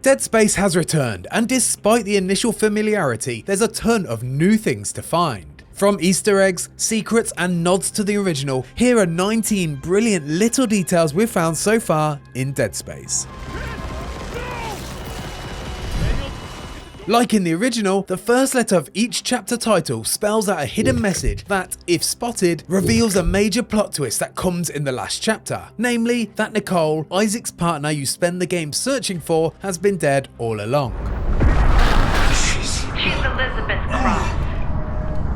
Dead Space has returned, and despite the initial familiarity, there's a ton of new things to find. From Easter eggs, secrets, and nods to the original, here are 19 brilliant little details we've found so far in Dead Space. Like in the original, the first letter of each chapter title spells out a hidden message that, if spotted, reveals a major plot twist that comes in the last chapter. Namely, that Nicole, Isaac's partner you spend the game searching for, has been dead all along. She's Elizabeth Cross,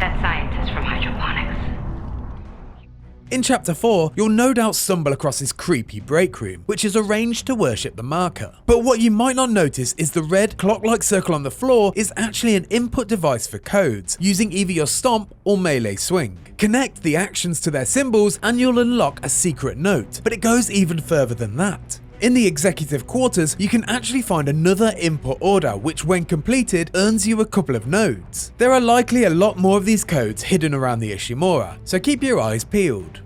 that scientist from hydroponics. In chapter 4, you'll no doubt stumble across this creepy break room, which is arranged to worship the marker. But what you might not notice is the red clock-like circle on the floor is actually an input device for codes, using either your stomp or melee swing. Connect the actions to their symbols and you'll unlock a secret note, but it goes even further than that. In the executive quarters, you can actually find another input order, which when completed earns you a couple of nodes. There are likely a lot more of these codes hidden around the Ishimura, so keep your eyes peeled.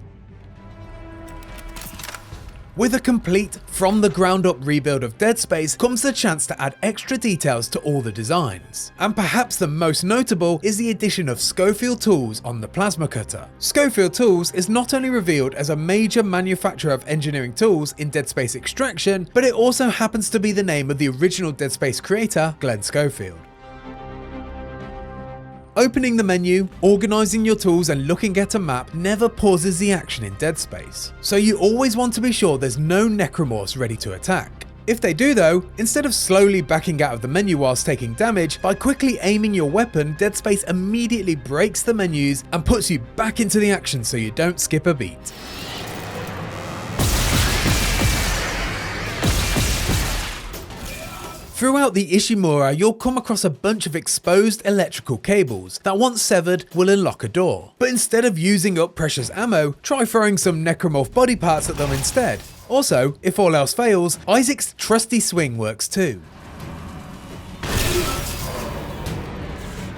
With a complete, from the ground up rebuild of Dead Space comes the chance to add extra details to all the designs. And perhaps the most notable is the addition of Schofield Tools on the plasma cutter. Schofield Tools is not only revealed as a major manufacturer of engineering tools in Dead Space Extraction, but it also happens to be the name of the original Dead Space creator, Glenn Schofield. Opening the menu, organising your tools and looking at a map never pauses the action in Dead Space, so you always want to be sure there's no necromorphs ready to attack. If they do though, instead of slowly backing out of the menu whilst taking damage, by quickly aiming your weapon, Dead Space immediately breaks the menus and puts you back into the action so you don't skip a beat. Throughout the Ishimura, you'll come across a bunch of exposed electrical cables that once severed will unlock a door. But instead of using up precious ammo, try throwing some necromorph body parts at them instead. Also, if all else fails, Isaac's trusty swing works too.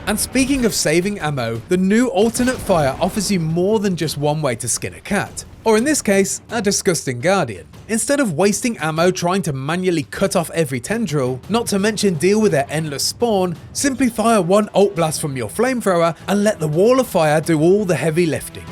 And speaking of saving ammo, the new alternate fire offers you more than just one way to skin a cat. Or in this case, a disgusting guardian. Instead of wasting ammo trying to manually cut off every tendril, not to mention deal with their endless spawn, simply fire one ult blast from your flamethrower and let the wall of fire do all the heavy lifting.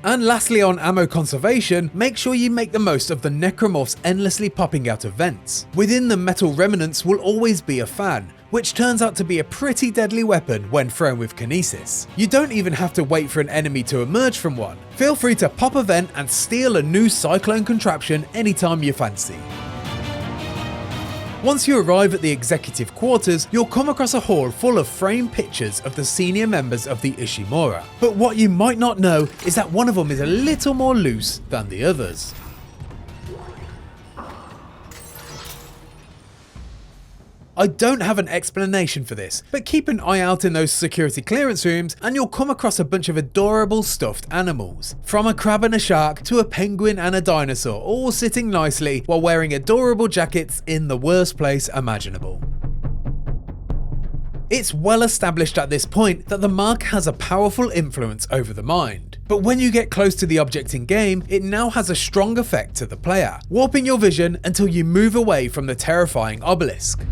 And lastly, on ammo conservation, make sure you make the most of the necromorphs endlessly popping out of vents. Within the metal remnants will always be a fan, which turns out to be a pretty deadly weapon when thrown with kinesis. You don't even have to wait for an enemy to emerge from one. Feel free to pop a vent and steal a new cyclone contraption anytime you fancy. Once you arrive at the executive quarters, you'll come across a hall full of framed pictures of the senior members of the Ishimura. But what you might not know is that one of them is a little more loose than the others. I don't have an explanation for this, but keep an eye out in those security clearance rooms and you'll come across a bunch of adorable stuffed animals. From a crab and a shark to a penguin and a dinosaur, all sitting nicely while wearing adorable jackets in the worst place imaginable. It's well established at this point that the mark has a powerful influence over the mind. But when you get close to the object in game, it now has a strong effect to the player, warping your vision until you move away from the terrifying obelisk.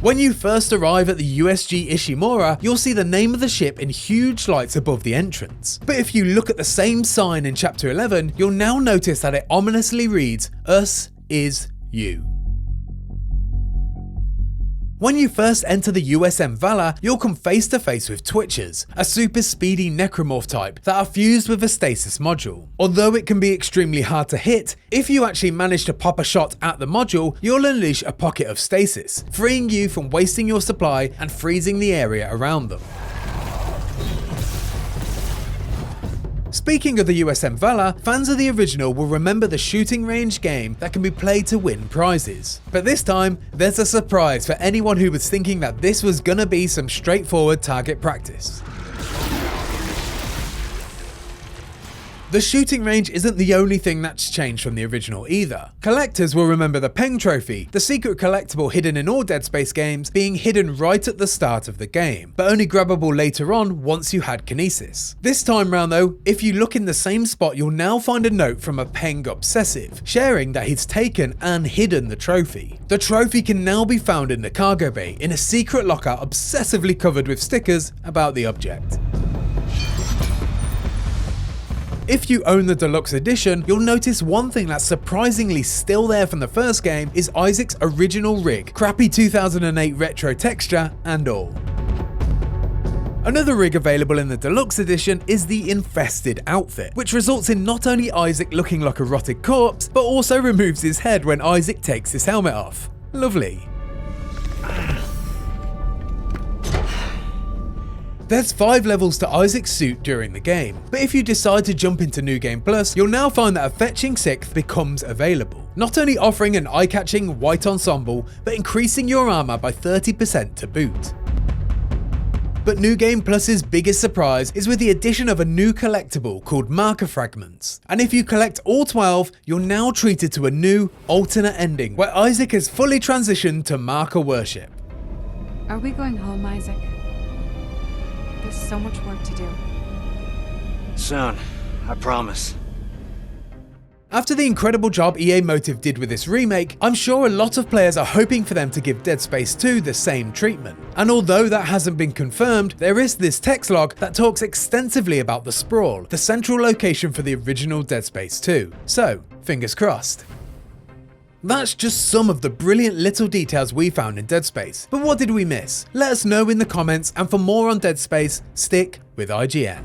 When you first arrive at the USG Ishimura, you'll see the name of the ship in huge lights above the entrance. But if you look at the same sign in Chapter 11, you'll now notice that it ominously reads, "Us is you." When you first enter the USM Valor, you'll come face to face with Twitchers, a super speedy necromorph type that are fused with a stasis module. Although it can be extremely hard to hit, if you actually manage to pop a shot at the module, you'll unleash a pocket of stasis, freeing you from wasting your supply and freezing the area around them. Speaking of the USM Valor, fans of the original will remember the shooting range game that can be played to win prizes. But this time, there's a surprise for anyone who was thinking that this was gonna be some straightforward target practice. The shooting range isn't the only thing that's changed from the original either. Collectors will remember the Peng trophy, the secret collectible hidden in all Dead Space games, being hidden right at the start of the game, but only grabbable later on once you had kinesis. This time round though, if you look in the same spot, you'll now find a note from a Peng obsessive, sharing that he's taken and hidden the trophy. The trophy can now be found in the cargo bay in a secret locker obsessively covered with stickers about the object. If you own the deluxe edition, you'll notice one thing that's surprisingly still there from the first game is Isaac's original rig, crappy 2008 retro texture and all. Another rig available in the deluxe edition is the Infested outfit, which results in not only Isaac looking like a rotted corpse, but also removes his head when Isaac takes his helmet off. Lovely. There's 5 levels to Isaac's suit during the game, but if you decide to jump into New Game Plus, you'll now find that a fetching 6th becomes available, not only offering an eye-catching white ensemble, but increasing your armor by 30% to boot. But New Game Plus's biggest surprise is with the addition of a new collectible called Marker Fragments, and if you collect all 12, you're now treated to a new, alternate ending where Isaac has fully transitioned to marker worship. Are we going home, Isaac? There's so much work to do. Soon, I promise. After the incredible job EA Motive did with this remake, I'm sure a lot of players are hoping for them to give Dead Space 2 the same treatment. And although that hasn't been confirmed, there is this text log that talks extensively about the Sprawl, the central location for the original Dead Space 2. So, fingers crossed. That's just some of the brilliant little details we found in Dead Space, but what did we miss? Let us know in the comments, and for more on Dead Space, stick with IGN.